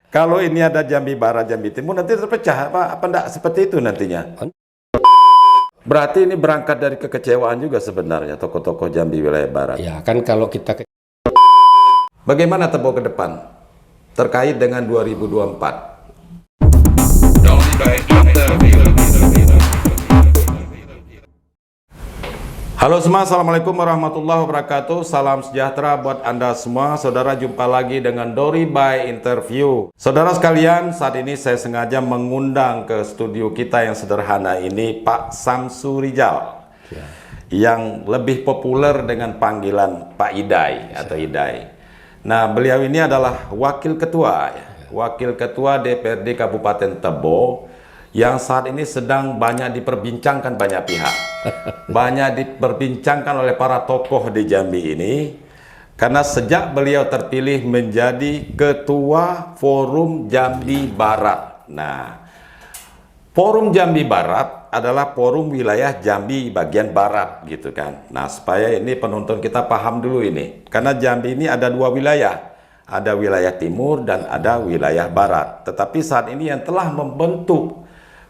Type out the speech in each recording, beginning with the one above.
Kalau ini ada Jambi Barat, Jambi Timur, nanti terpecah apa enggak seperti itu nantinya? Berarti ini berangkat dari kekecewaan juga sebenarnya tokoh-tokoh Jambi wilayah Barat. Ya kan kalau kita Bagaimana Tebo ke depan terkait dengan 2024? Halo semua, Assalamualaikum warahmatullahi wabarakatuh. Salam sejahtera buat Anda semua. Saudara, jumpa lagi dengan Dori by Interview. Saudara sekalian, saat ini saya sengaja mengundang ke studio kita yang sederhana ini Pak Samsu Rijal, yang lebih populer dengan panggilan Pak Idai atau Idai. Nah, beliau ini adalah Wakil Ketua DPRD Kabupaten Tebo, yang saat ini sedang banyak diperbincangkan banyak pihak. Banyak diperbincangkan oleh para tokoh di Jambi ini, karena sejak beliau terpilih menjadi Ketua Forum Jambi Barat. Nah, Forum Jambi Barat adalah forum wilayah Jambi bagian barat gitu kan. Nah, supaya ini penonton kita paham dulu ini, karena Jambi ini ada dua wilayah, ada wilayah timur dan ada wilayah barat. Tetapi saat ini yang telah membentuk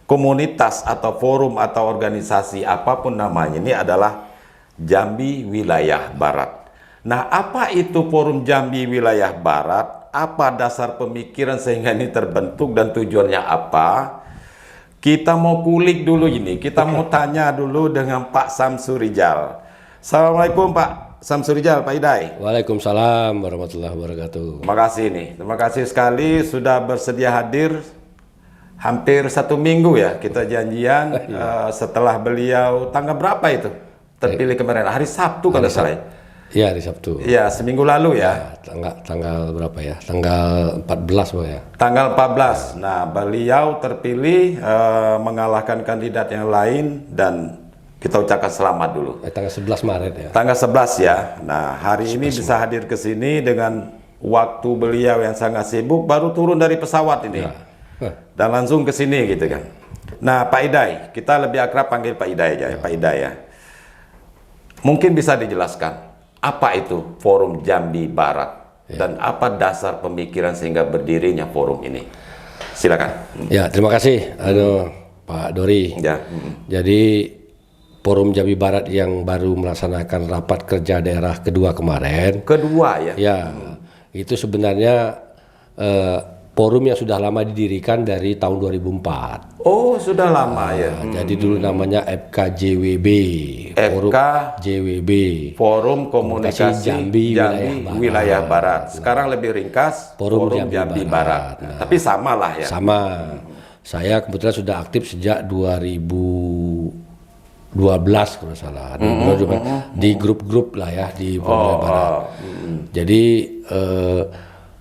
komunitas atau forum atau organisasi apapun namanya ini adalah Jambi Wilayah Barat. Nah, apa itu Forum Jambi Wilayah Barat? Apa dasar pemikiran sehingga ini terbentuk dan tujuannya apa? Kita mau kulik dulu ini, kita mau tanya dulu dengan Pak Samsu Rijal. Assalamualaikum Pak Samsu Rijal, Pak Idai. Waalaikumsalam warahmatullahi wabarakatuh. Terima kasih nih, terima kasih sekali sudah bersedia hadir. Hampir 1 minggu ya kita janjian setelah beliau tanggal berapa itu terpilih kemarin, hari Sabtu kalau salah. Iya, hari Sabtu. Iya, seminggu lalu ya. Tanggal berapa ya? Tanggal 14 ya. Tanggal 14. Nah, beliau terpilih mengalahkan kandidat yang lain dan kita ucapkan selamat dulu. Tanggal 11 Maret ya. Tanggal 11 ya. Nah, hari ini bisa hadir ke sini dengan waktu beliau yang sangat sibuk, baru turun dari pesawat ini. Ya. Dan langsung ke sini gitu kan. Nah, Pak Idai, kita lebih akrab panggil Pak Idai aja, Pak Idai ya. Mungkin bisa dijelaskan apa itu Forum Jambi Barat dan apa dasar pemikiran sehingga berdirinya forum ini. Silakan. Ya, terima kasih Pak Dori. Ya. Jadi Forum Jambi Barat yang baru melaksanakan rapat kerja daerah kedua kemarin. Kedua ya. Ya, itu sebenarnya forum yang sudah lama didirikan dari tahun 2004. Oh, sudah lama ya. Jadi dulu namanya FKJWB. FKJWB. Forum Komunikasi Jambi Wilayah Barat. Sekarang lebih ringkas Forum Jambi Barat. Nah, tapi sama lah ya. Sama. Saya kebetulan sudah aktif sejak 2012 kalau salah. Di grup-grup lah ya di Forum Barat. Jadi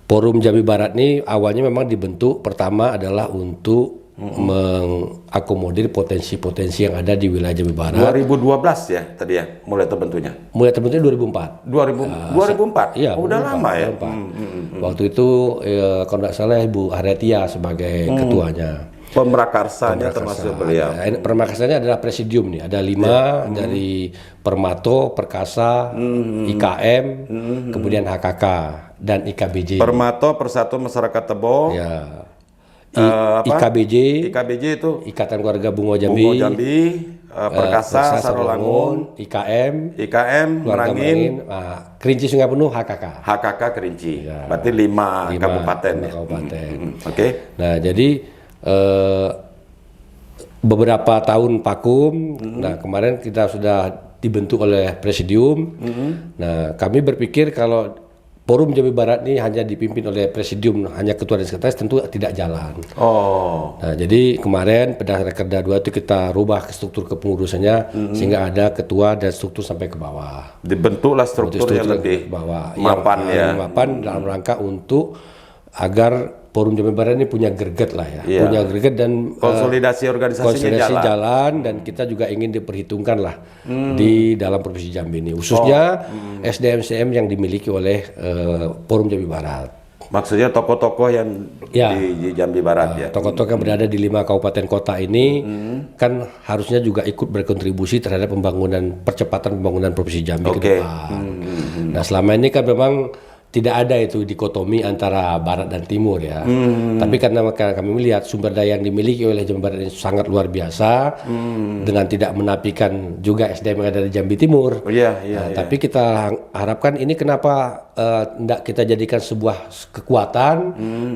Forum Jambi Barat ini awalnya memang dibentuk pertama adalah untuk mengakomodir potensi-potensi yang ada di wilayah Jambi Barat. 2012 ya tadi ya mulai terbentuknya. Mulai terbentuknya 2004. 2004. Iya, udah lama ya. Waktu itu kalau tidak salah Ibu Haretia sebagai ketuanya. Pemrakarsanya termasuk beliau. Pemrakarsanya adalah presidium nih, ada 5 dari Permato, Perkasa, IKM, kemudian HKK dan IKBJ. Permato, Persatuan Masyarakat Tebo. Ya. IKBJ itu Ikatan Keluarga Bungo Jambi. Perkasa, Sarolangun, IKM Merangin, Kerinci Sungai Penuh, HKK Kerinci. Ya. Berarti 5 kabupaten ya. Oke. Nah, jadi beberapa tahun vakum. Nah, kemarin kita sudah dibentuk oleh presidium. Nah, kami berpikir kalau Forum Jambi Barat ini hanya dipimpin oleh presidium, hanya ketua dan sekretaris, tentu tidak jalan. Nah, jadi kemarin pada Rakerda 2 itu kita rubah struktur kepengurusannya sehingga ada ketua dan struktur sampai ke bawah. Dibentuklah struktur yang lebih mapan ya. Mapan dalam rangka untuk agar Forum Jambi Barat ini punya greget lah ya, punya greget dan konsolidasi organisasinya jalan dan kita juga ingin diperhitungkan lah di dalam provinsi Jambi ini, khususnya SDM-SDM yang dimiliki oleh Forum Jambi Barat. Maksudnya tokoh-tokoh yang di Jambi Barat ya. Tokoh-tokoh yang berada di 5 kabupaten kota ini kan harusnya juga ikut berkontribusi terhadap percepatan pembangunan provinsi Jambi ke depan. Nah, selama ini kan memang tidak ada itu dikotomi antara barat dan timur ya. Tapi karena kami melihat sumber daya yang dimiliki oleh Jambi Barat ini sangat luar biasa, dengan tidak menafikan juga SDM yang ada di Jambi Timur. Tapi kita harapkan ini kenapa tidak kita jadikan sebuah kekuatan,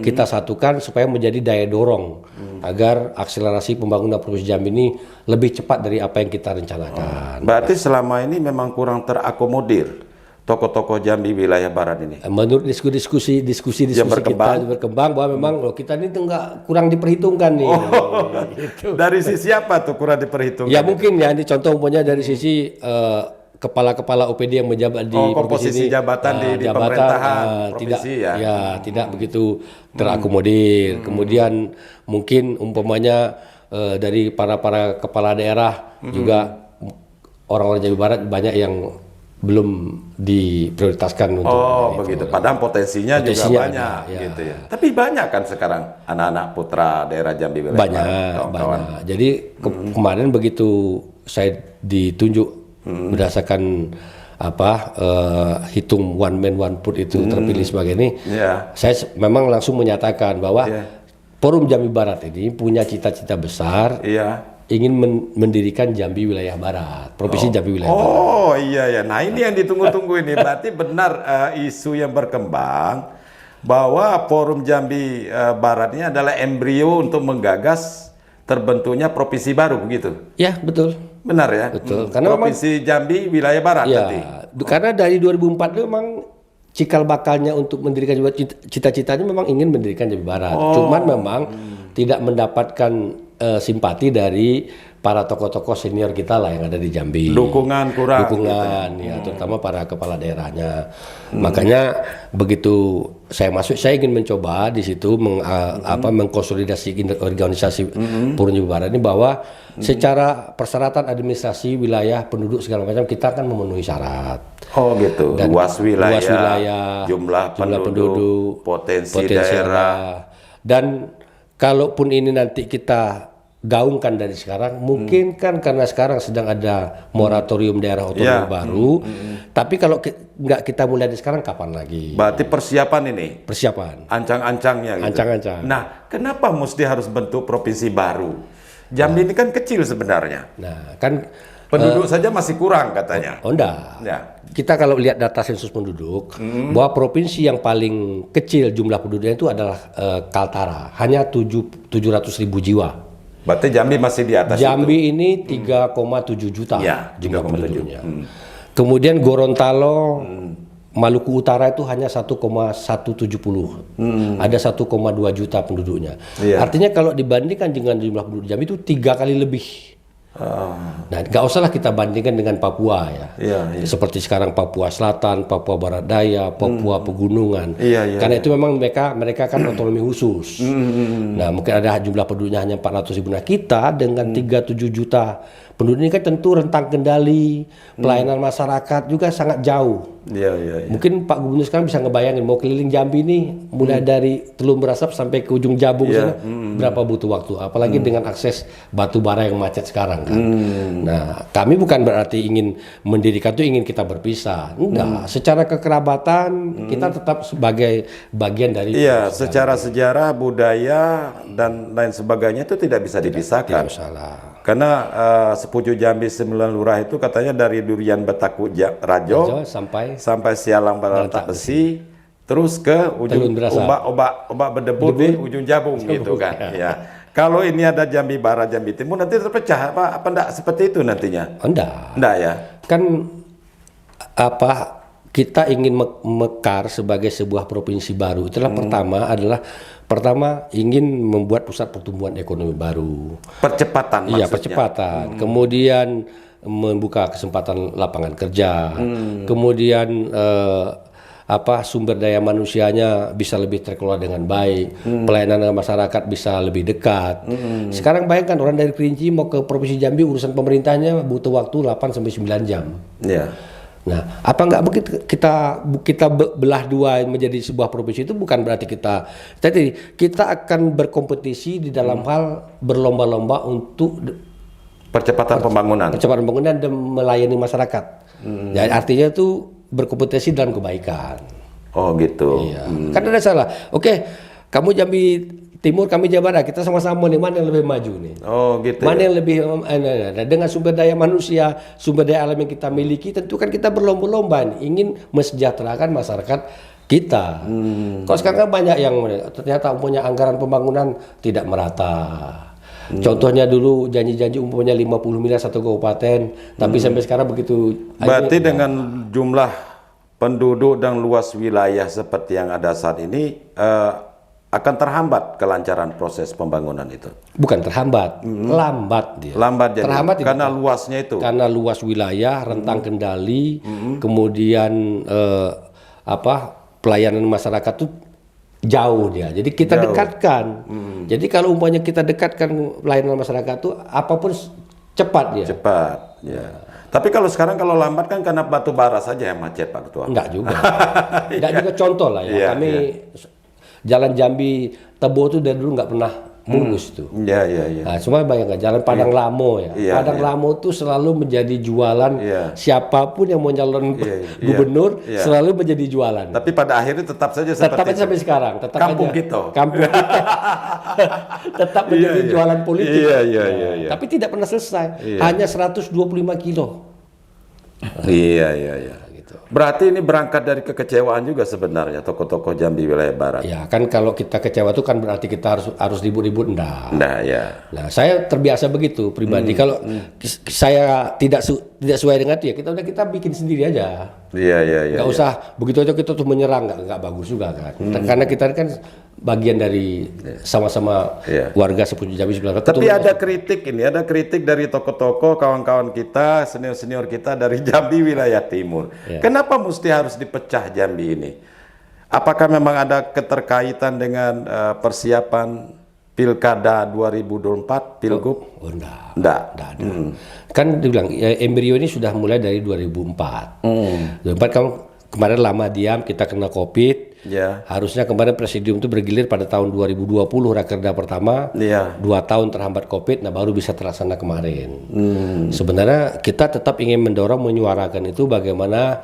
kita satukan supaya menjadi daya dorong agar akselerasi pembangunan Provinsi Jambi ini lebih cepat dari apa yang kita rencanakan. Berarti selama ini memang kurang terakomodir tokoh-tokoh Jambi wilayah barat ini. Menurut diskusi kita berkembang bahwa memang kita ini enggak kurang diperhitungkan nih. Gitu. Dari sisi apa tuh kurang diperhitungkan? Ya mungkin ya, ini contoh umpamanya dari sisi kepala-kepala OPD yang menjabat di komposisi ini, jabatan di pemerintahan provinsi tidak begitu terakomodir. Kemudian mungkin umpamanya dari para kepala daerah juga orang-orang Jawa Barat banyak yang belum diprioritaskan untuk begitu. Padahal potensinya juga banyak gitu ya. Tapi banyak kan sekarang anak-anak putra daerah Jambi banyak. Jadi kemarin begitu saya ditunjuk berdasarkan hitung one man one vote itu terpilih sebagai ini, saya memang langsung menyatakan bahwa Forum Jambi Barat ini punya cita-cita besar. Ingin mendirikan Jambi Wilayah Barat, Provinsi Jambi Wilayah Barat. Nah ini yang ditunggu-tunggu ini. Berarti benar isu yang berkembang bahwa Forum Jambi Barat ini adalah embrio untuk menggagas terbentuknya provinsi baru, begitu? Ya, betul. Benar ya? Betul. Karena Provinsi Jambi Wilayah Barat nanti. Karena dari 2004 itu memang cikal bakalnya untuk mendirikan cita-citanya memang ingin mendirikan Jambi Barat. Cuman memang tidak mendapatkan simpati dari para tokoh-tokoh senior kita lah yang ada di Jambi. Dukungan kurang. Terutama para kepala daerahnya. Makanya begitu saya masuk, saya ingin mencoba di situ mengkonsolidasi organisasi Forum Jambi Barat ini bahwa secara persyaratan administrasi wilayah penduduk segala macam kita akan memenuhi syarat. Gitu. Dan luas wilayah, jumlah penduduk, potensi daerah. Dan kalaupun ini nanti kita gaungkan dari sekarang, mungkin kan karena sekarang sedang ada moratorium daerah otonomi baru, tapi kalau nggak kita mulai dari sekarang, kapan lagi? Berarti persiapan ini? Persiapan. Ancang-ancangnya gitu? Ancang-ancang. Nah, kenapa mesti harus bentuk provinsi baru? Jambi ini kan kecil sebenarnya. Nah, kan penduduk saja masih kurang katanya. Enggak. Kita kalau lihat data sensus penduduk, bahwa provinsi yang paling kecil jumlah penduduknya itu adalah Kaltara, hanya 700.000 jiwa. Berarti Jambi masih di atas Jambi ini 3,7 juta jumlah penduduknya. Kemudian Gorontalo, Maluku Utara itu hanya 1,170. Ada 1,2 juta penduduknya. Artinya kalau dibandingkan dengan jumlah penduduk Jambi itu 3 kali lebih. Nah, nggak usahlah kita bandingkan dengan Papua ya. Seperti sekarang Papua Selatan, Papua Barat Daya, Papua Pegunungan. Karena itu memang mereka kan otonomi khusus. Nah, mungkin ada jumlah penduduknya hanya 400.000. Nah, kita dengan 37 juta penduduk ini kan tentu rentang kendali, pelayanan masyarakat juga sangat jauh. Mungkin Pak Gubernur sekarang bisa ngebayangin mau keliling Jambi ini mulai dari Teluk Berasap sampai ke ujung Jabung sana berapa butuh waktu, apalagi dengan akses batu bara yang macet sekarang kan. Nah, kami bukan berarti ingin mendirikan itu ingin kita berpisah, enggak. Secara kekerabatan kita tetap sebagai bagian dari. Secara sejarah, budaya dan lain sebagainya itu tidak bisa dipisahkan. Tidak salah. Karena Sepucuk Jambi 9 Lurah itu katanya dari Durian Betaku Rajo sampai Sialang Balatak Besi, terus ke ujung ombak berdebu di ujung Jabung gitu kan. Kalau ini ada Jambi Barat, Jambi Timur, nanti terpecah apa enggak seperti itu nantinya? Enggak ya. Kan kita ingin mekar sebagai sebuah provinsi baru. Itulah pertama ingin membuat pusat pertumbuhan ekonomi baru. Percepatan maksudnya. Percepatan. Kemudian membuka kesempatan lapangan kerja. Kemudian sumber daya manusianya bisa lebih terkelola dengan baik. Pelayanan masyarakat bisa lebih dekat. Sekarang bayangkan orang dari Kerinci mau ke Provinsi Jambi, urusan pemerintahnya butuh waktu 8 sampai 9 jam. Nah, apa enggak begitu kita belah dua menjadi sebuah provinsi itu bukan berarti kita akan berkompetisi di dalam hal berlomba-lomba untuk percepatan pembangunan dan melayani masyarakat. Jadi artinya itu berkompetisi dalam kebaikan. Oh gitu. Iya. Kan ada salah. Oke, kamu Jambi Timur, kami Jawa Barat, kita sama-sama nih, mana yang lebih maju nih? Oh gitu. Mana yang lebih dengan sumber daya manusia, sumber daya alam yang kita miliki, tentu kan kita berlomba-lomba nih, ingin mensejahterakan masyarakat kita. Kalau sekarang kan banyak yang ternyata punya anggaran pembangunan tidak merata. Contohnya dulu janji-janji umpamanya 50 miliar satu kabupaten, tapi sampai sekarang begitu. Berarti dengan jumlah penduduk dan luas wilayah seperti yang ada saat ini akan terhambat kelancaran proses pembangunan itu. Bukan terhambat, lambat dia. Lambat jadi Terhambat karena luasnya itu. Karena luas wilayah, rentang kendali, kemudian pelayanan masyarakat tuh jauh dia. Jadi kita dekatkan. Jadi kalau umpamanya kita dekatkan pelayanan masyarakat tuh apapun cepat dia. Cepat, ya. Tapi kalau sekarang kalau lambat kan karena batu bara saja yang macet, Pak Ketua. Enggak juga. Enggak juga, contoh lah ya. Iya, Kami Jalan Jambi Tebo tuh dari dulu nggak pernah mulus tuh. Iya, iya, iya. Nah, cuma bayangkan Jalan Padang Lamo ya. Iya, Padang Lamo tuh selalu menjadi jualan, siapapun yang mau nyalon gubernur selalu menjadi jualan. Tapi pada akhirnya tetap saja Tetap seperti aja sampai sekarang, tetap Kampung aja. kita. Kampung kita. Tetap menjadi jualan politik. Iya, iya, iya, iya. Tapi tidak pernah selesai. Hanya 125 kilo. Iya, iya, iya. Berarti ini berangkat dari kekecewaan juga sebenarnya tokoh-tokoh Jambi wilayah barat. Ya kan kalau kita kecewa itu kan berarti kita harus ribut-ribut, enggak. Nah, ya. Nah, saya terbiasa begitu pribadi. Kalau saya tidak sesuai dengan itu ya kita bikin sendiri aja. Iya, iya, iya. Nggak usah begitu aja kita tuh menyerang, nggak bagus juga kan. Karena kita kan bagian dari sama-sama warga sepupu Jambi sebelah. Tapi ada kritik ini, ada kritik dari tokoh-tokoh kawan-kawan kita, senior-senior kita dari Jambi wilayah timur. Kenapa mesti harus dipecah Jambi ini? Apakah memang ada keterkaitan dengan persiapan Pilkada 2024, Pilgub? Oh, enggak. Enggak. Ada. Kan dibilang ya, embrio ini sudah mulai dari 2004. 2004 kamu kemarin lama diam, kita kena Covid. Ya. Harusnya kemarin presidium itu bergilir pada tahun 2020 rakerda pertama. 2 tahun terhambat Covid, nah baru bisa terlaksana kemarin. Sebenarnya kita tetap ingin mendorong, menyuarakan itu bagaimana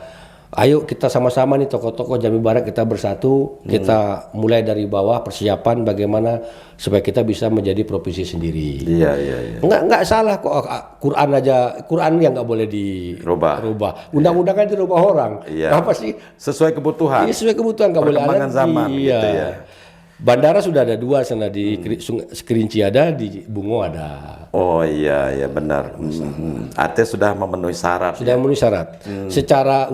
ayo kita sama-sama nih tokoh-tokoh Jambi Barat kita bersatu, kita mulai dari bawah persiapan bagaimana supaya kita bisa menjadi provinsi sendiri. Iya, iya, iya. Enggak salah kok, Quran yang nggak boleh dirubah. Undang-undang kan dirubah orang. Apa sih? Sesuai kebutuhan. Iya, sesuai kebutuhan, nggak boleh ada zaman gitu ya. Bandara sudah ada 2 sana di Kerinci ada, di Bungo ada. Oh iya, ya benar. Artinya sudah memenuhi syarat. Sudah memenuhi syarat. Secara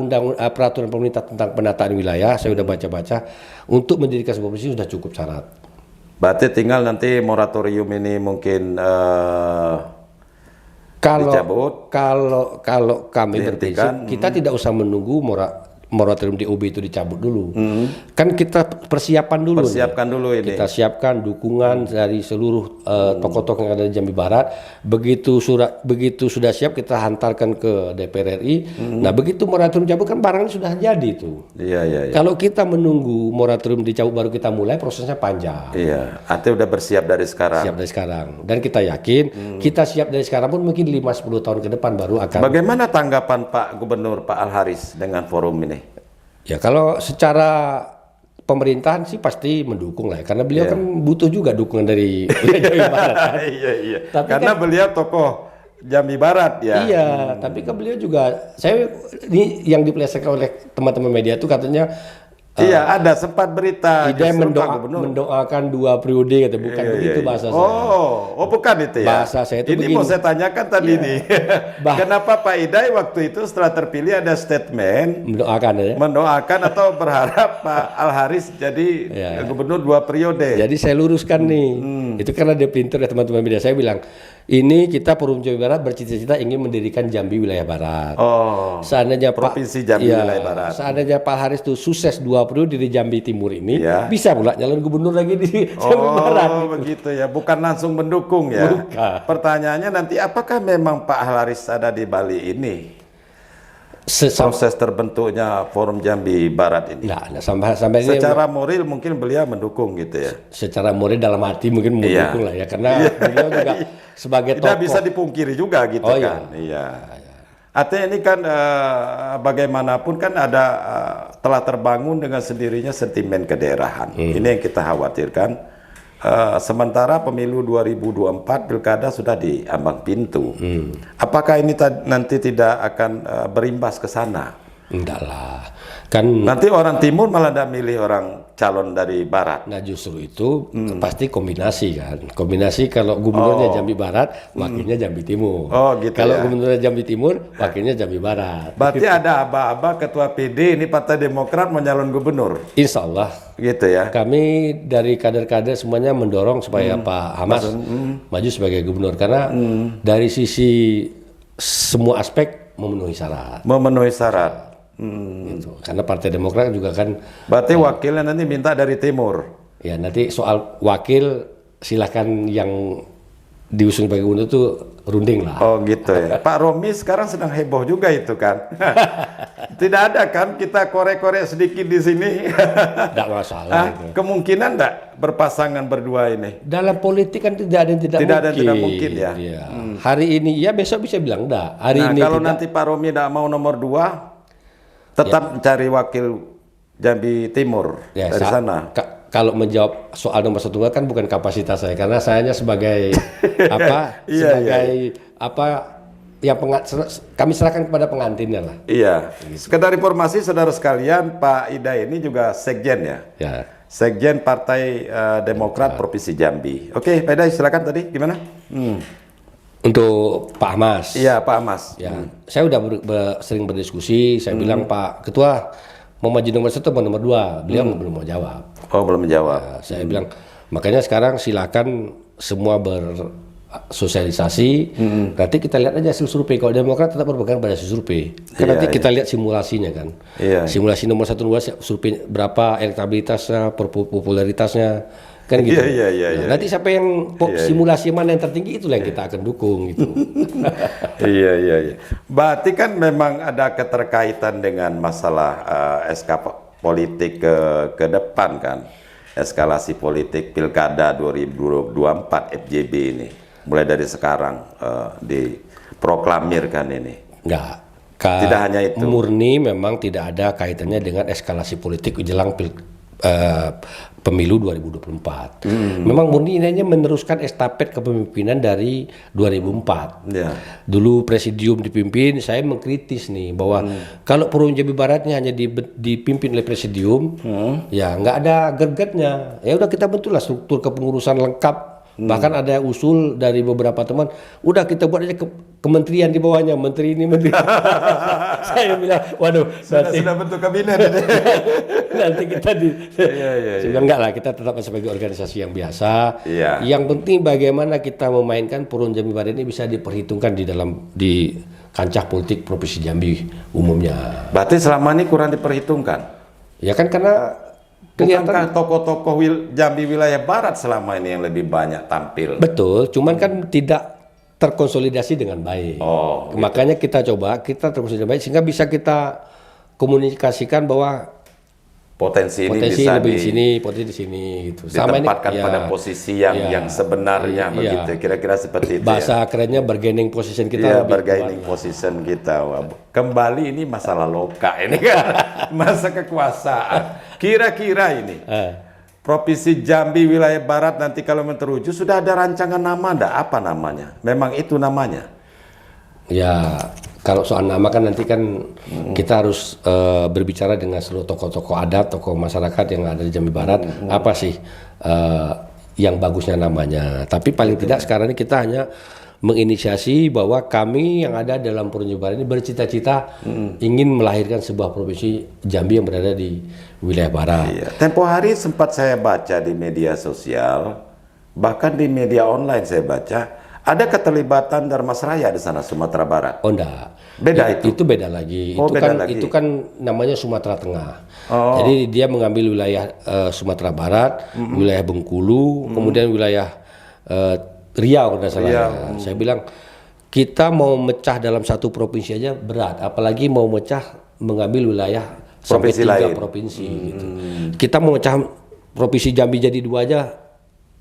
peraturan pemerintah tentang penataan wilayah, saya sudah baca-baca, untuk mendirikan sebuah provinsi sudah cukup syarat. Berarti tinggal nanti moratorium ini mungkin dicabut. Kalau kami berprinsip, kita tidak usah menunggu moratorium DOB itu dicabut dulu. Kan kita persiapkan dulu. Persiapkan dulu ini. Kita siapkan dukungan dari seluruh tokoh-tokoh yang ada di Jambi Barat. Begitu sudah siap kita hantarkan ke DPR RI. Nah, begitu moratorium dicabut kan barangnya sudah jadi itu. Iya. Kalau kita menunggu moratorium dicabut baru kita mulai, prosesnya panjang. Iya, artinya udah bersiap dari sekarang. Siap dari sekarang. Dan kita yakin kita siap dari sekarang pun mungkin 5-10 tahun ke depan baru akan. Bagaimana tanggapan Pak Gubernur Pak Al-Haris dengan forum ini? Ya kalau secara pemerintahan sih pasti mendukung lah ya, karena beliau kan butuh juga dukungan dari Jambi Barat. Kan? Iya. Tapi karena beliau tokoh Jambi Barat ya. Iya, tapi kan beliau juga, ini yang dipelesetkan oleh teman-teman media itu katanya. Iya, ada sempat berita. Dia mendoakan 2 periode, kata bukan begitu bahasa saya. Oh, bukan itu ya. Bahasa saya itu ini begini. mau saya tanyakan tadi nih. Kenapa Pak Idai waktu itu setelah terpilih ada statement mendoakan atau berharap Pak Al-Haris jadi gubernur 2 periode. Jadi saya luruskan nih. Itu karena dia pinter ya teman-teman media. Saya bilang, ini kita Forum Jambi Barat bercita-cita ingin mendirikan Jambi wilayah barat. Seandainya Provinsi Jambi wilayah barat. Seandainya Pak Haris itu sukses 2 periode di Jambi Timur ini, bisa pula nyalon gubernur lagi di Jambi Barat. Oh, begitu ya. Bukan langsung mendukung ya. Bukan. Pertanyaannya nanti apakah memang Pak Haris ada di Bali ini? Proses terbentuknya Forum Jambi Barat ini. Nah, sampai secara moral mungkin beliau mendukung gitu ya. Secara moral dalam hati mungkin mendukung lah ya, karena beliau juga sebagai tokoh. Tidak bisa dipungkiri juga gitu kan. Iya. Artinya ini kan bagaimanapun kan ada telah terbangun dengan sendirinya sentimen kedaerahan. Ini yang kita khawatirkan. Sementara pemilu 2024 pilkada sudah di ambang pintu. Apakah ini nanti tidak akan berimbas ke sana? Enggak lah. Kan Nanti orang timur malah tidak milih orang calon dari barat. nah justru itu pasti kombinasi kan. Kombinasi kalau gubernurnya Jambi Barat, wakilnya Jambi Timur. Oh, gitu kalau ya. gubernurnya Jambi Timur, wakilnya Jambi Barat. Berarti ada aba-aba ketua PD ini Partai Demokrat mau nyalon gubernur. Insya Allah Gitu ya. kami dari kader-kader semuanya mendorong supaya Pak Hamas maju sebagai gubernur karena dari sisi semua aspek memenuhi syarat. Memenuhi syarat. Gitu. Karena Partai Demokrat juga kan Berarti wakilnya nanti minta dari timur. ya nanti soal wakil silakan yang diusung sebagai gubernur itu runding lah. Oh gitu ya. Pak Romi sekarang sedang heboh juga itu kan. Tidak ada kan kita korek-korek sedikit di sini. Tidak masalah itu. Kemungkinan enggak berpasangan berdua ini? Dalam politik kan tidak ada yang tidak Tidak ada mungkin. yang tidak mungkin ya. Iya. Hari ini ya besok bisa bilang enggak. Hari Nah, ini kalau tidak. nanti Pak Romi tidak mau nomor 2, tetap mencari wakil Jambi Timur Ya, dari sana. Kalau menjawab soal nomor 1 kan bukan kapasitas saya karena saya hanya sebagai apa Iya, sebagai apa yang kami serahkan kepada pengantinnya lah. Iya. Sekedar informasi saudara sekalian, Pak Ida ini juga sekjen ya. Ya. Sekjen Partai Demokrat Provinsi Jambi. Oke, Pak Ida silakan tadi gimana? Untuk Pak Hamas. Iya, Pak Mas. Ya, saya udah sering berdiskusi. Saya bilang Pak Ketua mau maju nomor 1 atau nomor 2. Beliau belum mau jawab. Oh, belum menjawab. Ya, saya bilang makanya sekarang silakan semua bersosialisasi. Nanti kita lihat aja hasil survei. Kalau Demokrat tetap berpegang pada hasil survei. Kan nanti kita lihat simulasinya kan. Iya. Simulasi nomor 1 2 survei berapa elektabilitasnya, popularitasnya. Kan gitu. Iya. Nanti siapa yang simulasi mana yang tertinggi itulah yang kita akan dukung gitu. Iya. Berarti kan memang ada keterkaitan dengan masalah politik ke depan kan. Eskalasi politik Pilkada 2024 FJB ini. Mulai dari sekarang diproklamirkan ini. Enggak. Tidak hanya itu. Murni memang tidak ada kaitannya dengan eskalasi politik jelang pemilu 2024. Memang murni ini hanya meneruskan estafet kepemimpinan dari 2004. Ya. Dulu presidium dipimpin, saya mengkritis nih bahwa kalau Forum Jambi Baratnya hanya dipimpin oleh presidium, ya nggak ada gregetnya. Ya udah kita bentuklah struktur kepengurusan lengkap. Bahkan ada usul dari beberapa teman, udah kita buat aja kementerian di bawahnya, menteri ini, menteri. Saya bilang, waduh, Sudah bentuk kabinet ini. nanti kita Iya. saya bilang enggak lah, kita tetap sebagai organisasi yang biasa. Iya. Yang penting bagaimana kita memainkan Forum Jambi Barat ini bisa diperhitungkan di kancah politik Provinsi Jambi umumnya. Berarti selama ini kurang diperhitungkan. Ya kan karena Bukankah tokoh-tokoh Jambi wilayah Barat selama ini yang lebih banyak tampil? betul, cuman kan tidak terkonsolidasi dengan baik. Oh, Makanya kita terkonsolidasi dengan baik sehingga bisa kita komunikasikan bahwa potensi ini potensi bisa lebih di sini, potensi di sini gitu. ditempatkan ya, pada posisi yang sebenarnya Iya. begitu. Kira-kira seperti itu bahasa ya. kerennya bargaining position kita Iya, lebih bargaining kuat. position kita. Wah, kembali ini masalah loka ini kan. Masa kekuasaan. Kira-kira ini Provinsi Jambi wilayah Barat nanti kalau menteruju sudah ada rancangan nama enggak? Apa namanya? Memang itu namanya? Ya, kalau soal nama kan nanti kan kita harus berbicara dengan seluruh tokoh-tokoh adat, tokoh masyarakat yang ada di Jambi Barat, apa sih yang bagusnya namanya. Tapi paling tidak sekarang ini kita hanya menginisiasi bahwa kami yang ada dalam Forum Jambi Barat ini bercita-cita ingin melahirkan sebuah provinsi Jambi yang berada di wilayah Barat. Iya. Tempo hari sempat saya baca di media sosial, bahkan di media online saya baca, ada keterlibatan Dharmasraya di sana Sumatera Barat. Oh enggak. Beda itu? Itu beda lagi. Oh, itu beda kan lagi. itu kan namanya Sumatera Tengah. Oh. Jadi dia mengambil wilayah Sumatera Barat, wilayah Bengkulu, kemudian wilayah Riau kalau tidak salah. Riau. Ya. Saya bilang kita mau mecah dalam satu provinsi aja berat, apalagi mau mecah mengambil wilayah sampai Provinsi 3 lain. provinsi gitu. Kita mau mecah provinsi Jambi jadi 2 aja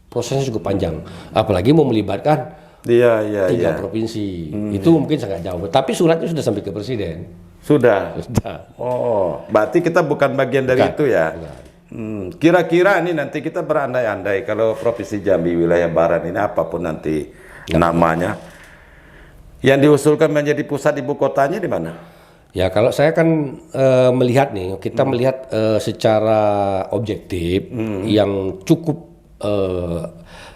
prosesnya cukup panjang. Apalagi mau melibatkan Iya, iya, 3 iya. provinsi. Itu mungkin sangat jauh. Tapi suratnya sudah sampai ke presiden. Sudah. Sudah. Oh, berarti kita bukan bagian dari Bukan, itu ya. bukan. Kira-kira ini nanti kita berandai-andai kalau Provinsi Jambi wilayah Barat ini apapun nanti namanya, yang diusulkan menjadi pusat ibu kotanya di mana? Ya kalau saya kan melihat nih, kita melihat secara objektif yang cukup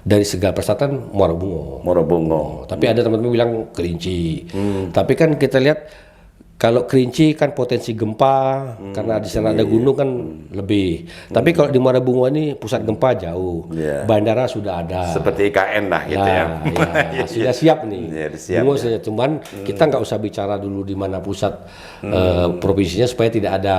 dari segala persyaratan Muara Bungo. Morobungo. Tapi ada teman-teman bilang Kerinci. Tapi kan kita lihat kalau Kerinci kan potensi gempa karena di sana ada gunung kan lebih. Tapi kalau di Muara Bungo ini pusat gempa jauh. Iya. Bandara sudah ada. Seperti IKN lah gitu ya. Ya, sudah siap nih. Iya, siap, Bungo saja. Cuman kita nggak usah bicara dulu di mana pusat provinsinya supaya tidak ada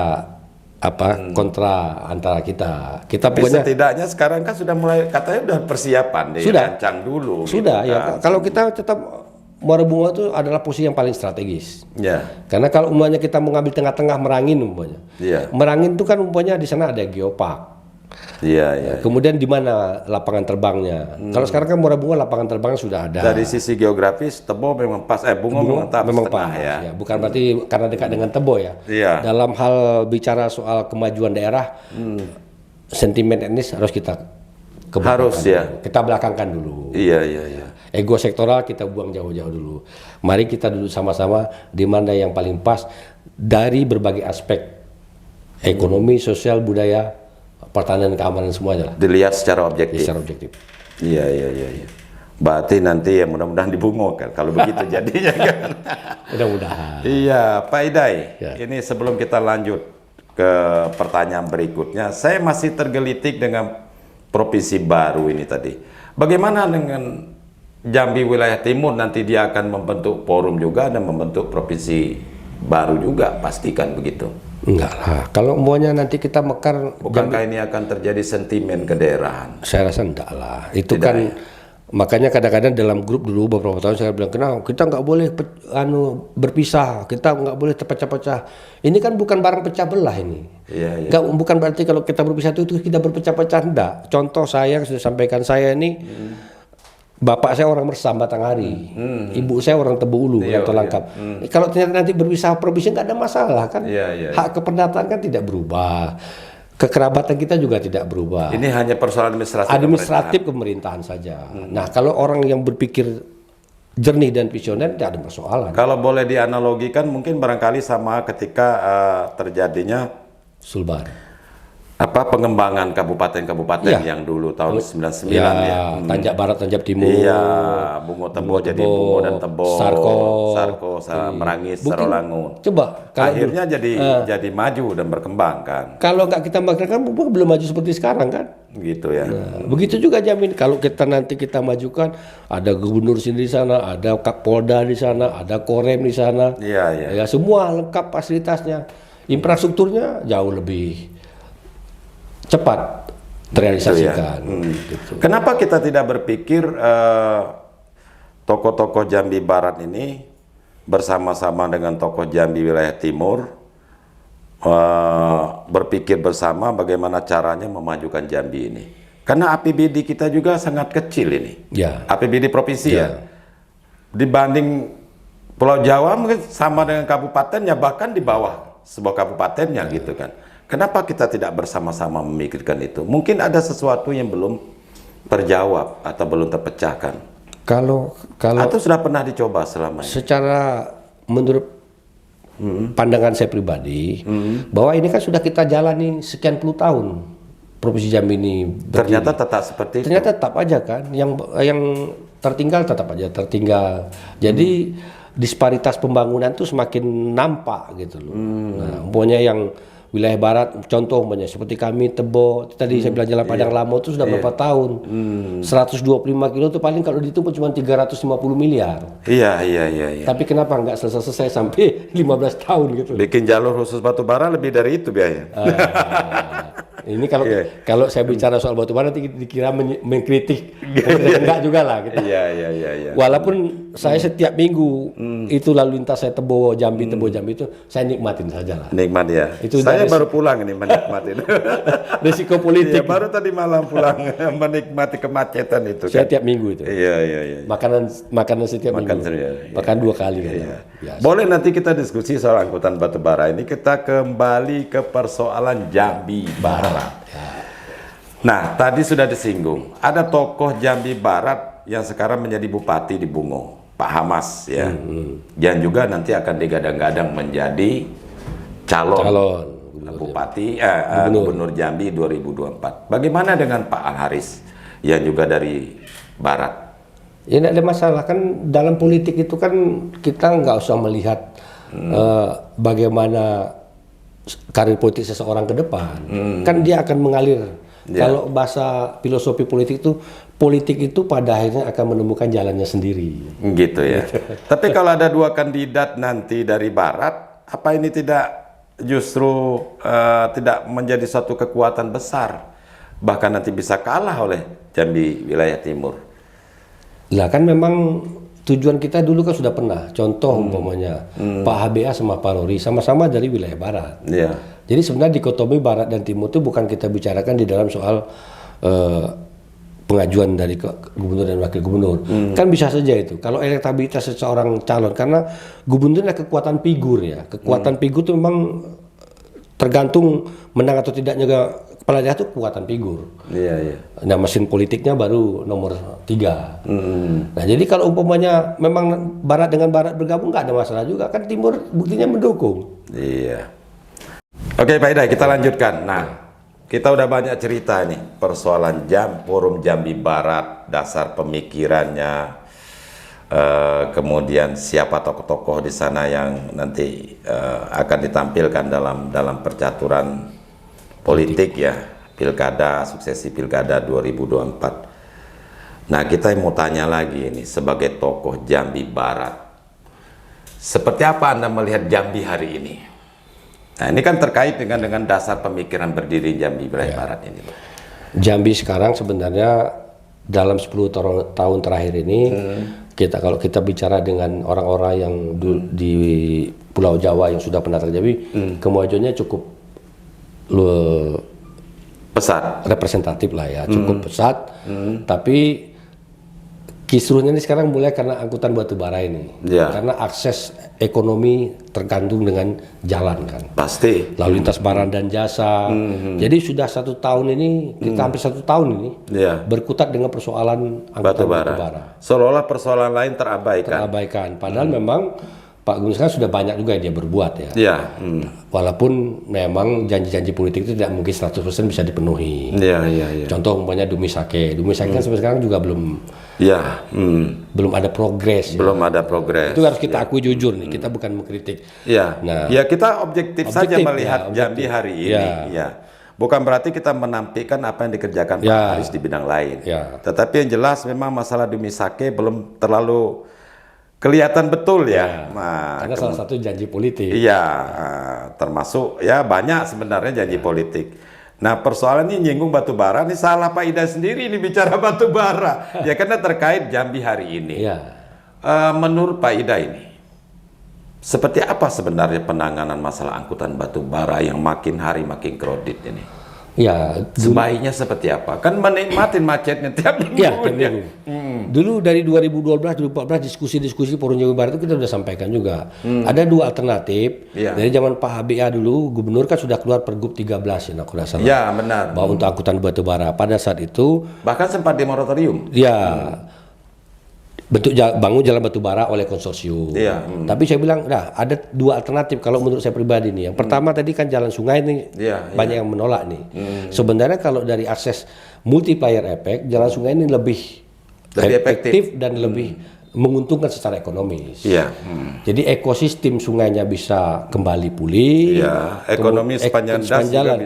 kontra antara kita. Kita Tapi pokoknya setidaknya sekarang kan sudah mulai katanya udah persiapan deh, Sudah. rancang dulu. sudah gitu ya. kan. Kalau kita tetap Muara Bungo itu adalah posisi yang paling strategis. Ya. Karena kalau umpamanya kita mengambil tengah-tengah Merangin umpamanya. Iya. Merangin itu kan umpamanya di sana ada geopark. Iya, iya. Kemudian di mana lapangan terbangnya? Kalau sekarang kan Muara Bungo lapangan terbangnya sudah ada. Dari sisi geografis Tebo memang pas, Bungo memang tak memang setengah pas ya. ya. Bukan berarti karena dekat dengan Tebo ya. Iya. Dalam hal bicara soal kemajuan daerah, sentimen etnis harus kita Harus ya. Kita belakangkan dulu. Iya, iya, iya. Ego sektoral kita buang jauh-jauh dulu. Mari kita duduk sama-sama di mana yang paling pas dari berbagai aspek ekonomi, sosial, budaya, pertahanan, keamanan semuanya lah. Dilihat secara objektif. Secara objektif. Iya, iya, iya, iya. Berarti nanti ya mudah-mudahan di Bungo kan kalau begitu jadinya kan. Mudah-mudahan. Iya, Pak Idai. Ya. Ini sebelum kita lanjut ke pertanyaan berikutnya, saya masih tergelitik dengan provinsi baru ini tadi. Bagaimana dengan Jambi wilayah timur nanti dia akan membentuk forum juga dan membentuk provinsi baru juga, pastikan begitu. Enggak lah. Kalau semuanya nanti kita mekar, Bukankah ini akan terjadi sentimen kedaerahan? saya rasa enggak lah. Itu Tidak kan ya? makanya kadang-kadang dalam grup dulu beberapa tahun saya bilang, kenapa kita nggak boleh berpisah, kita nggak boleh terpecah-pecah. Ini kan bukan barang pecah belah ini. Iya, iya. Bukan berarti kalau kita berpisah itu kita berpecah-pecah, enggak. Contoh saya yang sudah sampaikan saya ini, bapak saya orang Mersam Batanghari, ibu saya orang Tebu Ulu, Iya, yang terlengkap. Kalau ternyata nanti berpisah provinsi nggak ada masalah kan? Iya, iya. Hak kependataan kan tidak berubah, kekerabatan kita juga tidak berubah. Ini hanya persoalan Administratif pemerintahan saja. Nah, kalau orang yang berpikir jernih dan visioner tidak ada persoalan. Kalau boleh dianalogikan mungkin barangkali sama ketika terjadinya Sulbar. pengembangan kabupaten-kabupaten Iya. yang dulu tahun 99 Ya, ya. Tanjak Barat, Tanjak Timur. Iya, Bungo Tebo jadi Bungo dan Tebo, Sarko, Merangis, Mungkin- Sarolangun. Coba kalau Akhirnya jadi maju dan berkembang kan, kalau nggak kita majukan belum maju seperti sekarang kan. gitu ya. Nah, begitu juga Jamin kalau kita nanti kita majukan ada gubernur sendiri di sana, ada Kapolda di sana, ada Korem di sana. Iya, iya. Ya semua lengkap fasilitasnya. Infrastrukturnya jauh lebih cepat terrealisasikan. Gitu. Kenapa kita tidak berpikir tokoh-tokoh Jambi Barat ini bersama-sama dengan tokoh Jambi wilayah timur berpikir bersama bagaimana caranya memajukan Jambi ini? Karena APBD kita juga sangat kecil ini. Ya. APBD provinsi ya. Dibanding Pulau Jawa mungkin sama dengan kabupatennya, bahkan di bawah sebuah kabupatennya gitu kan. Kenapa kita tidak bersama-sama memikirkan itu? Mungkin ada sesuatu yang belum terjawab atau belum terpecahkan. Kalau Atau sudah pernah dicoba selama ini? secara menurut pandangan saya pribadi bahwa ini kan sudah kita jalani sekian puluh tahun Provinsi Jambi ini berdiri. Ternyata tetap seperti itu. Ternyata tetap aja kan yang tertinggal tetap aja tertinggal. Jadi disparitas pembangunan tuh semakin nampak gitu loh. Nah, umpamanya yang wilayah barat contoh umpamanya seperti kami Tebo tadi saya bilang Jalan Padang Lamo itu sudah berapa tahun. 125 kilo itu paling kalau dihitung cuma 350 miliar. Iya. Tapi kenapa nggak selesai sampai 15 tahun gitu. Bikin jalur khusus batubara lebih dari itu biaya. Ini kalau saya bicara soal batubara nanti dikira mengkritik enggak juga lah kita. Iya. Walaupun saya setiap minggu itu lalu lintas saya Tebo Jambi itu saya nikmatin saja lah. Nikmat ya. Itu Saya dari- baru pulang ini menikmatin. Risiko Iya, politik. baru tadi malam pulang menikmati kemacetan itu Saya kan. tiap minggu itu. Iya. Makanan setiap Makan minggu. ya. Makan 2 kali kan. Iya. Biasa. Boleh nanti kita diskusi soal angkutan batubara ini. Kita kembali ke persoalan Jambi Barat. Nah, tadi sudah disinggung. Ada tokoh Jambi Barat yang sekarang menjadi bupati di Bungo, Pak Hamas ya. Dan juga nanti akan digadang-gadang menjadi calon bupati gubernur Jambi 2024. Bagaimana dengan Pak Al Haris yang juga dari Barat? Ya tidak ada masalah kan dalam politik itu kan kita nggak usah melihat bagaimana karir politik seseorang ke depan. Kan dia akan mengalir. Kalau bahasa filosofi politik itu pada akhirnya akan menemukan jalannya sendiri. Gitu ya. Tapi kalau ada 2 kandidat nanti dari Barat, apa ini tidak justru tidak menjadi satu kekuatan besar? Bahkan nanti bisa kalah oleh Jambi wilayah Timur. Lah kan memang tujuan kita dulu kan sudah pernah. Contoh umpamanya Pak HBA sama Pak Rory sama-sama dari wilayah Barat. Iya. Jadi sebenarnya dikotomi Barat dan Timur itu bukan kita bicarakan di dalam soal pengajuan dari gubernur dan wakil gubernur. Kan bisa saja itu. Kalau elektabilitas seseorang calon, karena gubernur adalah kekuatan figur ya. Kekuatan figur itu memang tergantung menang atau tidaknya kepala daerah itu kekuatan figur. Iya. Nah mesin politiknya baru nomor 3. Nah jadi kalau umpamanya memang Barat dengan Barat bergabung nggak ada masalah juga. Kan Timur buktinya mendukung. Iya. Oke Pak Idai, kita lanjutkan. Nah, kita udah banyak cerita nih persoalan Forum Jambi Barat, dasar pemikirannya, kemudian siapa tokoh-tokoh di sana yang nanti akan ditampilkan dalam percaturan politik ya, pilkada, suksesi pilkada 2024. Nah, kita mau tanya lagi ini sebagai tokoh Jambi Barat, seperti apa Anda melihat Jambi hari ini? Nah, ini kan terkait dengan dasar pemikiran berdiri Jambi wilayah Barat ini. Jambi sekarang sebenarnya dalam 10 tahun terakhir ini kalau kita bicara dengan orang-orang yang di Pulau Jawa yang sudah pernah terjadi, kemajuannya cukup Pesat. representatif lah ya, cukup pesat. Tapi kisruhnya ini sekarang mulai karena angkutan batubara ini. Ya. Karena akses ekonomi tergantung dengan jalan kan. Pasti. Lalu lintas barang dan jasa. Jadi sudah 1 tahun ini, kita hampir 1 tahun ini Ya. berkutat dengan persoalan angkutan batubara. Seolah-olah persoalan lain Terabaikan. Padahal memang Pak Gunus kan sudah banyak juga yang dia berbuat ya. Iya. Walaupun memang janji-janji politik itu tidak mungkin 100% bisa dipenuhi. Iya. Contoh umpamanya Dumisake. Dumisake kan sampai sekarang juga belum Iya. ada progres. Ya. Belum ada progres. Itu harus kita akui jujur nih. Kita bukan mengkritik. Iya. Nah, Ya kita objektif saja objektif, melihat ya, Jambi hari ini. Ya. Ya. Bukan berarti kita menampilkan apa yang dikerjakan Pak Ya. Haris di bidang lain. Ya. Tetapi yang jelas memang masalah Dumisake belum terlalu kelihatan betul ya. Nah, karena salah satu janji politik. iya, termasuk ya banyak sebenarnya janji politik. Nah, persoalan ini nyinggung batubara, ini salah Pak Ida sendiri ini bicara batubara. Ya karena terkait Jambi hari ini. Iya. Menurut Pak Ida ini, seperti apa sebenarnya penanganan masalah angkutan batubara yang makin hari makin kredit ini? Ya, Sebaiknya seperti apa? Kan menikmatin macetnya tiap minggu. ya, tiap minggu. Dulu dari 2012-2014 diskusi-diskusi Forum Jawa Barat itu kita sudah sampaikan juga. Ada 2 alternatif. Iya. Dari zaman Pak HBA dulu, gubernur kan sudah keluar Pergub 13 ya, kalau salah. Ya, benar. Bahwa untuk angkutan batubara pada saat itu, Bahkan sempat di moratorium. ya bangun jalan batubara oleh konsorsium. Iya. Tapi saya bilang, nah ada 2 alternatif kalau menurut saya pribadi nih. Yang pertama tadi kan jalan sungai nih Iya, banyak yang menolak nih. Sebenarnya kalau dari akses multiplier effect, jalan sungai ini lebih efektif. dan lebih menguntungkan secara ekonomis. Iya. Jadi ekosistem sungainya bisa kembali pulih. Iya, ekonomi sepanjang das juga jalan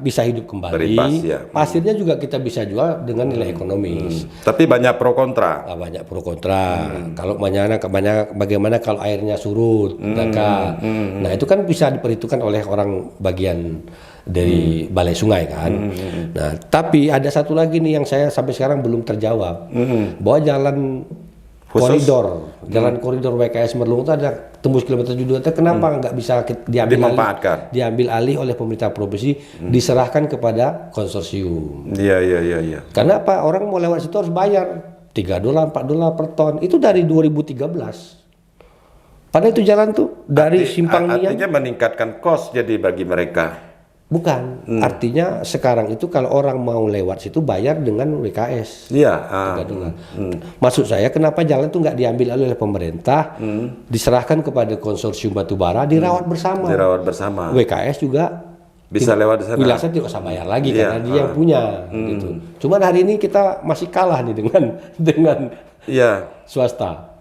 bisa hidup kembali. berimbas, ya. Pasirnya juga kita bisa jual dengan nilai ekonomis. Tapi banyak pro kontra. Banyak pro kontra. Kalau bagaimana kalau airnya surut, Nah itu kan bisa diperhitungkan oleh orang bagian dari Balai Sungai kan. Nah, tapi ada satu lagi nih yang saya sampai sekarang belum terjawab. Bahwa jalan koridor, koridor WKS Merlung itu ada tembus kilometer 72, kenapa nggak bisa diambil alih oleh pemerintah provinsi, diserahkan kepada konsorsium. Iya. Karena apa? Orang mau lewat situ harus bayar $3, $4 per ton. Itu dari 2013. Padahal itu jalan tuh dari Simpang Niam. Artinya meningkatkan cost jadi bagi mereka. Bukan, artinya sekarang itu kalau orang mau lewat situ bayar dengan WKS. Iya. $3. Maksud saya kenapa jalan itu nggak diambil oleh pemerintah, diserahkan kepada konsorsium batubara, dirawat bersama. Dirawat bersama. WKS juga bisa lewat di sana. Wilayah tidak usah bayar lagi karena dia yang punya. Gitu. Cuman hari ini kita masih kalah nih dengan swasta.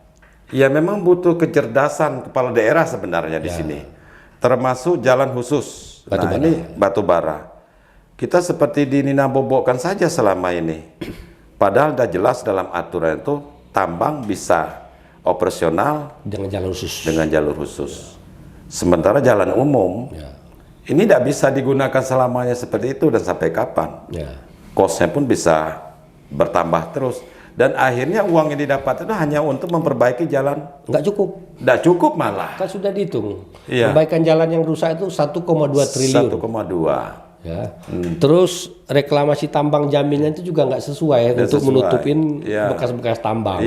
Ya memang butuh kecerdasan kepala daerah sebenarnya di sini. Termasuk jalan khusus. Nah ini batubara. Kita seperti dinabobokkan saja selama ini. Padahal sudah jelas dalam aturan itu tambang bisa operasional dengan jalur khusus. Sementara jalan umum ini tidak bisa digunakan selamanya seperti itu dan sampai kapan. Cost-nya pun bisa bertambah terus. Dan akhirnya uang yang didapat itu hanya untuk memperbaiki jalan. Nggak cukup. Nggak cukup malah. Kan sudah dihitung. Perbaikan jalan yang rusak itu 1,2 triliun. 1,2. Ya. Terus reklamasi tambang Jambinya itu juga nggak sesuai untuk menutupin bekas-bekas tambang.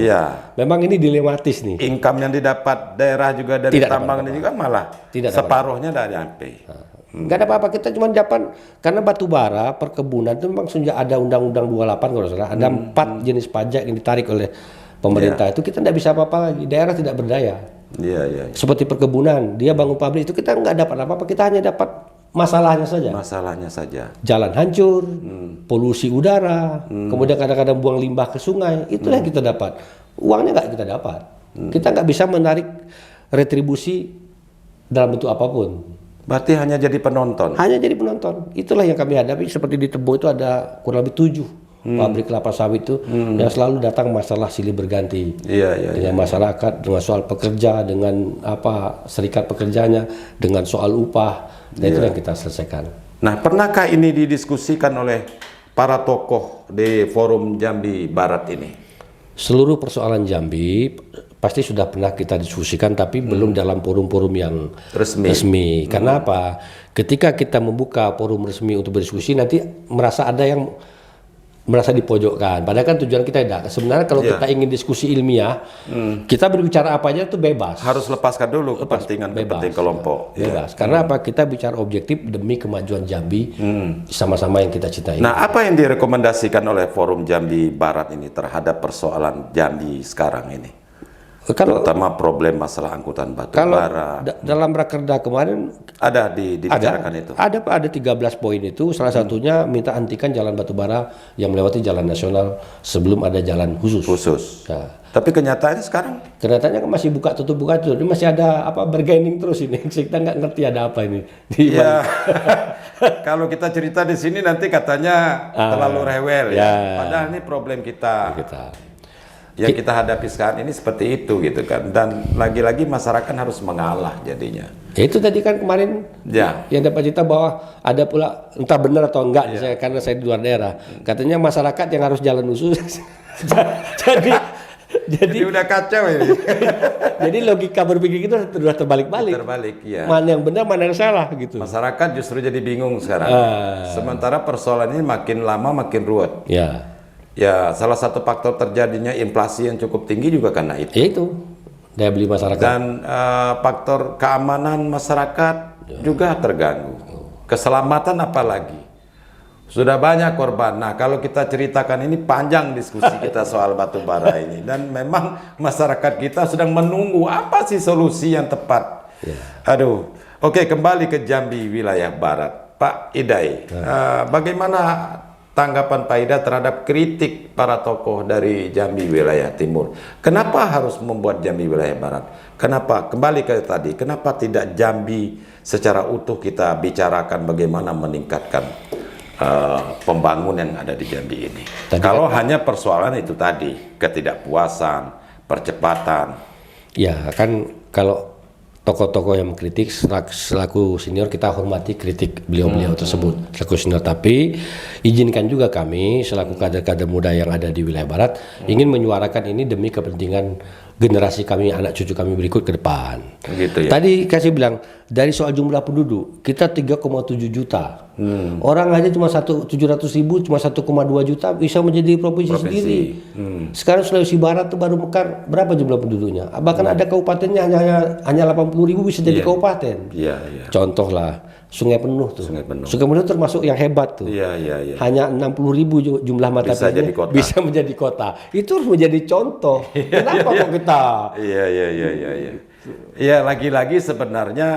Memang ini dilematis nih. Income yang didapat daerah juga dari tambang ini juga malah separuhnya dari AP. Nggak ada apa-apa, kita cuma dapat karena batu bara perkebunan itu memang sudah ada Undang-Undang 28 kalau salah, ada 4 jenis pajak yang ditarik oleh pemerintah. Itu kita nggak bisa apa-apa lagi, daerah tidak berdaya. Seperti perkebunan, dia bangun pabrik itu kita nggak dapat apa-apa, kita hanya dapat masalahnya saja. Jalan hancur, polusi udara, kemudian kadang-kadang buang limbah ke sungai, itulah yang kita dapat. Uangnya nggak kita dapat. Kita nggak bisa menarik retribusi dalam bentuk apapun. Berarti hanya jadi penonton? Hanya jadi penonton. Itulah yang kami hadapi. Seperti di Tebo itu ada kurang lebih 7 pabrik kelapa sawit itu yang selalu datang masalah silih berganti. Dengan masyarakat, dengan soal pekerja, dengan serikat pekerjanya, dengan soal upah. Dan itu yang kita selesaikan. Nah, pernahkah ini didiskusikan oleh para tokoh di Forum Jambi Barat ini? Seluruh persoalan Jambi pasti sudah pernah kita diskusikan, tapi belum dalam forum-forum yang resmi. Karena apa? Ketika kita membuka forum resmi untuk berdiskusi, nanti merasa ada yang merasa dipojokkan. Padahal kan tujuan kita tidak. Sebenarnya kalau kita ingin diskusi ilmiah, kita berbicara apa aja itu bebas. Harus lepaskan dulu kepentingan kelompok. Bebas. Karena apa? Kita bicara objektif demi kemajuan Jambi sama-sama yang kita cintai. Nah, apa yang direkomendasikan oleh Forum Jambi Barat ini terhadap persoalan Jambi sekarang ini? Terutama problem masalah angkutan batu bara. Dalam rakerda kemarin ada dibicarakan itu. Ada 13 poin itu. Salah satunya minta hentikan jalan batu bara yang melewati jalan nasional sebelum ada jalan khusus. Tapi kenyataannya sekarang? Kenyataannya kan masih buka tutup. Ini masih ada bargaining terus ini. Kita nggak ngerti ada apa ini. Kalau kita cerita di sini nanti katanya terlalu rewel ya. Padahal ini problem kita. Yang kita hadapi sekarang ini seperti itu gitu kan, dan lagi-lagi masyarakat harus mengalah jadinya. Itu tadi kan kemarin yang dapat cerita bahwa ada pula entah benar atau enggak, karena saya di luar daerah, katanya masyarakat yang harus jalan khusus. jadi udah kacau ini. Jadi logika berpikir kita sudah terbalik-balik. Mana yang benar, mana yang salah gitu. Masyarakat justru jadi bingung sekarang. Sementara persoalan ini makin lama makin ruwet. Ya, salah satu faktor terjadinya inflasi yang cukup tinggi juga karena itu. Itu daya beli masyarakat. Dan faktor keamanan masyarakat juga terganggu. Keselamatan apalagi. Sudah banyak korban. Nah, kalau kita ceritakan ini panjang diskusi kita soal batu bara ini. Dan memang masyarakat kita sedang menunggu apa sih solusi yang tepat. Oke, kembali ke Jambi wilayah Barat. Pak Idai, bagaimana tanggapan Pak Ida terhadap kritik para tokoh dari Jambi wilayah Timur? Kenapa harus membuat Jambi wilayah Barat? Kenapa? Kembali ke tadi, kenapa tidak Jambi secara utuh kita bicarakan bagaimana meningkatkan pembangunan yang ada di Jambi ini? Kalau hanya persoalan itu tadi, ketidakpuasan, percepatan. Ya kan, kalau tokoh-tokoh yang mengkritik, selaku senior kita hormati kritik beliau-beliau tersebut selaku senior, tapi izinkan juga kami selaku kader-kader muda yang ada di wilayah barat ingin menyuarakan ini demi kepentingan generasi kami, anak cucu kami berikut ke depan. Gitu ya. Tadi kasih bilang dari soal jumlah penduduk kita 3,7 juta. Orang aja cuma 700.000, cuma 1,2 juta bisa menjadi provinsi sendiri. Sekarang Sulawesi Barat tuh baru mekar berapa jumlah penduduknya? Bahkan ada kabupatennya hanya 80.000 bisa jadi kabupaten. Iya. Contoh lah Sungai Penuh tuh. Sungai Penuh. Sungai Penuh termasuk yang hebat tuh. Iya. Hanya 60.000 jumlah mata Bisa pilihnya jadi kota. bisa menjadi kota. Itu harus menjadi contoh. Kenapa kok kita? Iya. Iya, lagi-lagi sebenarnya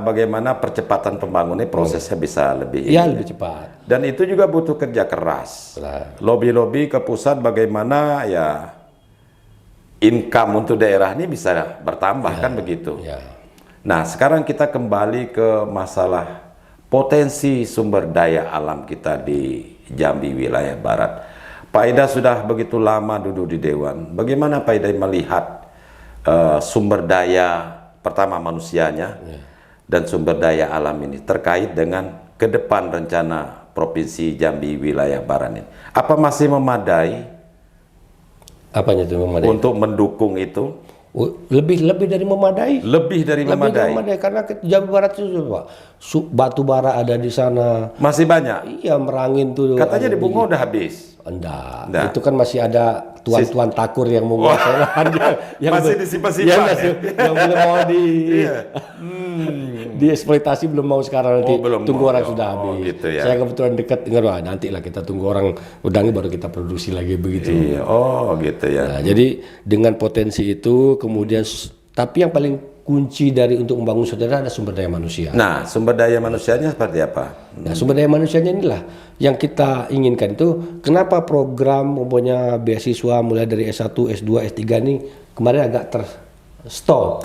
bagaimana percepatan pembangunan prosesnya bisa lebih Lebih cepat. Dan itu juga butuh kerja keras. Lobby-lobby ke pusat bagaimana ya income untuk daerah ini bisa bertambah kan begitu. Ya. Nah, sekarang kita kembali ke masalah potensi sumber daya alam kita di Jambi wilayah barat. Pak Ida sudah begitu lama duduk di Dewan. Bagaimana Pak Ida melihat sumber daya pertama manusianya dan sumber daya alam ini terkait dengan ke depan rencana Provinsi Jambi wilayah barat ini? Apa masih memadai? Apanya itu memadai? Untuk mendukung itu? Lebih dari memadai. Lebih dari memadai. Karena Jambi Barat itu Pak, batu bara ada di sana. Masih banyak. Iya, Merangin tuh. Katanya di Bungo udah habis. Enggak. Itu kan masih ada tuan-tuan takur yang menguasai lahan yang masih disimpan-simpan. Yang belum mau dieksploitasi, belum mau sekarang, nanti tunggu orang sudah habis. Gitu ya. Saya kebetulan dekat dengar, nanti lah kita tunggu orang udangnya baru kita produksi lagi begitu. Iya. Gitu ya. Nah, jadi dengan potensi itu kemudian, tapi yang paling kunci dari untuk membangun saudara ada sumber daya manusia. Nah, sumber daya manusianya seperti apa? Nah, sumber daya manusianya inilah yang kita inginkan itu. Kenapa program mempunyai beasiswa mulai dari S1, S2, S3 ini kemarin agak terstop.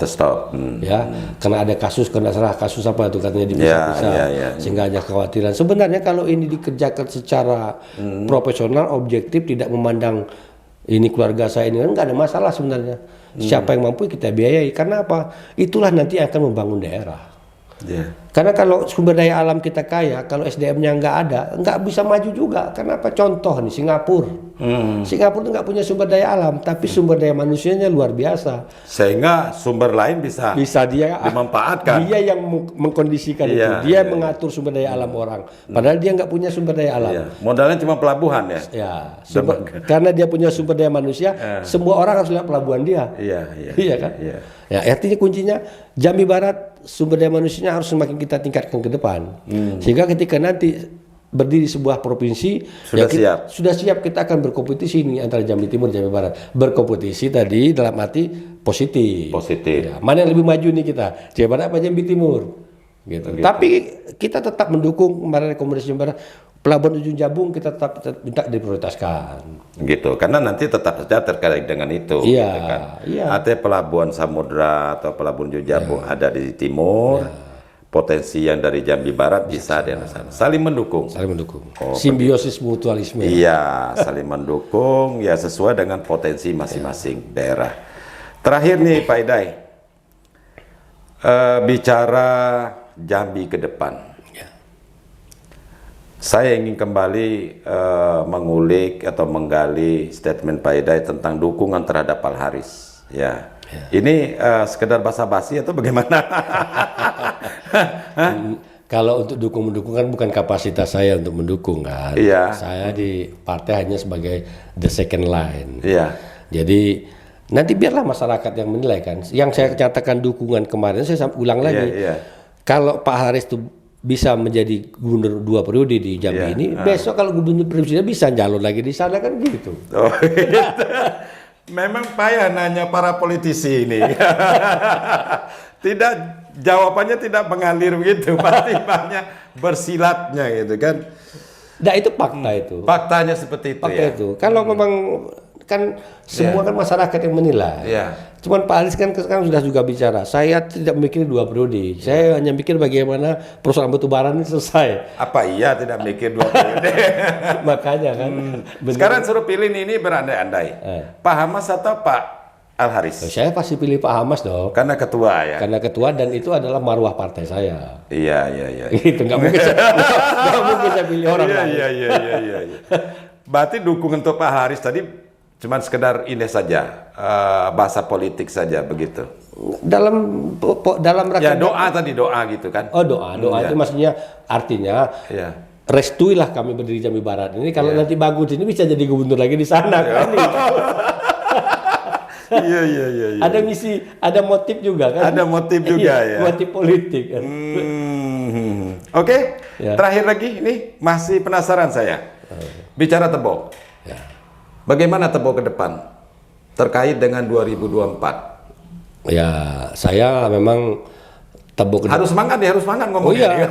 Ya, karena ada kasus, karena salah kasus apa itu katanya dipisah-pisah, sehingga ada kekhawatiran. Sebenarnya kalau ini dikerjakan secara profesional, objektif, tidak memandang ini keluarga saya ini, kan nggak ada masalah sebenarnya. Siapa yang mampu kita biayai. Karena apa? Itulah nanti akan membangun daerah. Karena kalau sumber daya alam kita kaya, kalau SDM-nya nggak ada, nggak bisa maju juga. Karena apa? Contoh nih Singapura. Singapura itu nggak punya sumber daya alam, tapi sumber daya manusianya luar biasa. Sehingga sumber lain bisa dia dimanfaatkan. Dia yang mengkondisikan itu. Dia mengatur sumber daya alam orang. Padahal dia nggak punya sumber daya alam. Modalnya cuma pelabuhan ya. Karena dia punya sumber daya manusia, semua orang harus lihat pelabuhan dia. Iya kan? Ya, artinya kuncinya Jambi Barat sumber daya manusianya harus semakin kita tingkatkan ke depan. Sehingga ketika nanti berdiri sebuah provinsi sudah siap kita akan berkompetisi ini antara Jambi Timur dan Jambi Barat. Berkompetisi tadi dalam arti positif. Ya, mana yang lebih maju nih kita? Jambi Barat apa Jambi Timur? Gitu. Tapi kita tetap mendukung kemarin rekomendasi Jambi Barat. Pelabuhan Ujung Jabung kita tetap minta diprioritaskan. Gitu, karena nanti tetap saja terkait dengan itu. Iya. Gitu kan. Artinya pelabuhan Samudra atau pelabuhan Ujung Jabung ada di timur, potensi yang dari Jambi Barat bisa di sana. Saling mendukung. Simbiosis mutualisme. Iya, saling mendukung ya sesuai dengan potensi masing-masing daerah. Terakhir nih Pak Idai, bicara Jambi ke depan. Saya ingin kembali mengulik atau menggali statement Pak Idai tentang dukungan terhadap Pak Haris. Ini sekedar basa-basi atau bagaimana? Kalau untuk mendukung kan bukan kapasitas saya untuk mendukung kan. Saya di partai hanya sebagai the second line. Jadi nanti biarlah masyarakat yang menilai kan. Yang saya nyatakan dukungan kemarin saya ulang lagi. Kalau Pak Haris itu bisa menjadi gubernur 2 periode di Jambi ini, besok kalau gubernur periode bisa nyalon lagi di sana kan gitu. Memang payah nanya para politisi ini. Jawabannya tidak mengalir begitu, pasti banyak bersilatnya gitu kan. Nah itu fakta itu. Faktanya seperti itu itu. Kalau memang kan semua kan masyarakat yang menilai. Cuman Pak Haris kan sekarang sudah juga bicara. Saya tidak mikir 2 periode. Saya hanya mikir bagaimana persoalan batubara ini selesai. Apa iya tidak mikir 2 periode? Makanya kan. Sekarang suruh pilih ini berandai-andai. Pak Hamas atau Pak Al-Haris? Saya pasti pilih Pak Hamas dong. Karena ketua ya? Karena ketua dan itu adalah marwah partai saya. Iya. Itu nggak mungkin nggak mungkin saya pilih orang lain. Iya. Berarti dukung untuk Pak Haris tadi cuman sekedar ini saja, bahasa politik saja begitu. Dalam Ya rakyat. doa tadi, doa gitu kan? Oh doa itu maksudnya artinya Iya. restuilah kami berdiri Jambi Barat ini kalau nanti bagus ini bisa jadi gubernur lagi di sana kan. Iya. Ada misi, ada motif juga kan? Ada motif juga ya. Motif politik kan. Oke, Ya. terakhir lagi ini masih penasaran saya. Bicara Tebo. Ya. Bagaimana Tebo ke depan terkait dengan 2024? Ya, saya memang Tebo ke depan. Harus semangat ya, harus semangat Oh ngomongnya. iya,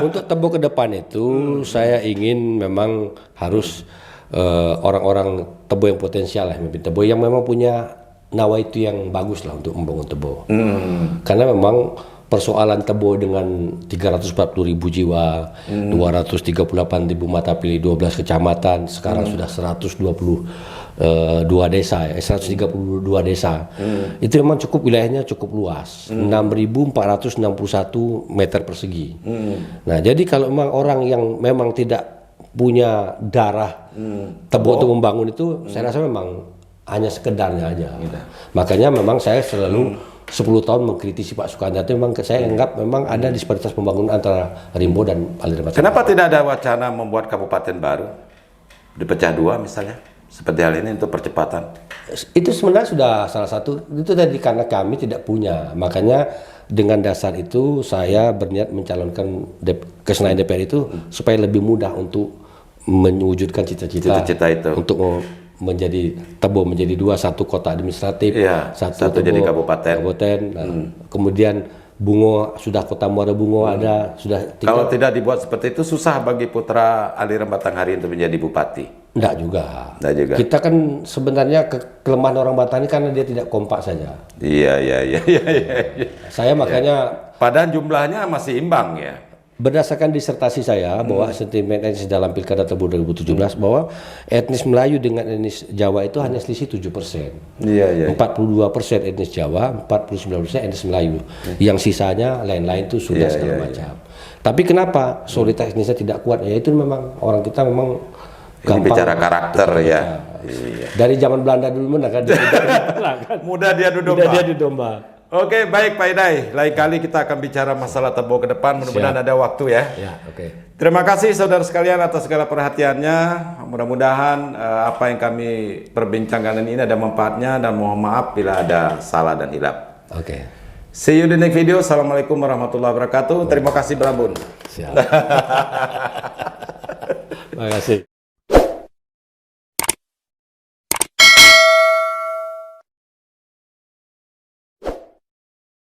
untuk Tebo ke depan itu saya ingin memang harus orang-orang Tebo yang potensial lah, memimpin Tebo yang memang punya nawa itu yang bagus lah untuk membangun Tebo. Karena memang persoalan Tebo dengan 340.000 jiwa, 238.000 mata pilih, 12 kecamatan, sekarang sudah 122 desa, 132 desa. Itu memang cukup wilayahnya cukup luas, 6.461 meter persegi. Nah, jadi kalau memang orang yang memang tidak punya darah Tebo untuk membangun itu, saya rasa memang hanya sekedarnya aja. Makanya memang saya selalu 10 tahun mengkritisi Pak Sukamdhani, memang saya anggap memang ada disparitas pembangunan antara Rimbo dan Aliran Batang. Kenapa tidak ada wacana membuat kabupaten baru? Dipecah dua misalnya? Seperti hal ini untuk percepatan. Itu sebenarnya sudah salah satu, itu tadi karena kami tidak punya. Makanya dengan dasar itu saya berniat mencalonkan ke Senayan DPR itu supaya lebih mudah untuk mewujudkan cita-cita itu. Untuk menjadi Tebo menjadi satu kota administratif, Iya, satu Tebo, jadi kabupaten. Nah, kemudian Bungo sudah kota Muara Bungo ada, sudah Kalau tidak dibuat seperti itu susah bagi putra Aliran Batanghari untuk menjadi bupati. Enggak juga. Kita kan sebenarnya kelemahan orang Batam ini karena dia tidak kompak saja. Iya. Saya makanya Padahal jumlahnya masih imbang ya. berdasarkan disertasi saya bahwa sentimen etnis dalam Pilkada Tebo 2017 bahwa etnis Melayu dengan etnis Jawa itu hanya selisih 7%. Iya. 42% etnis Jawa, 49% etnis Melayu. Yang sisanya lain-lain itu sudah segala macam. Tapi kenapa soliditas etnisnya tidak kuat? Ya itu memang orang kita memang Ini bicara karakter ya. Iya. Dari zaman Belanda dulu kan Mudah diadu domba. Mudah diadu domba. Oke, baik Pak Idai. Lain kali kita akan bicara masalah Tebo ke depan. Mudah-mudahan ada waktu ya. Ya, oke. Terima kasih saudara sekalian atas segala perhatiannya. Mudah-mudahan apa yang kami perbincangkan ini ada manfaatnya dan mohon maaf bila ada salah dan hilap. Oke. See you di next video. Assalamualaikum warahmatullahi wabarakatuh. Terima kasih Brabun. Siap. Terima kasih.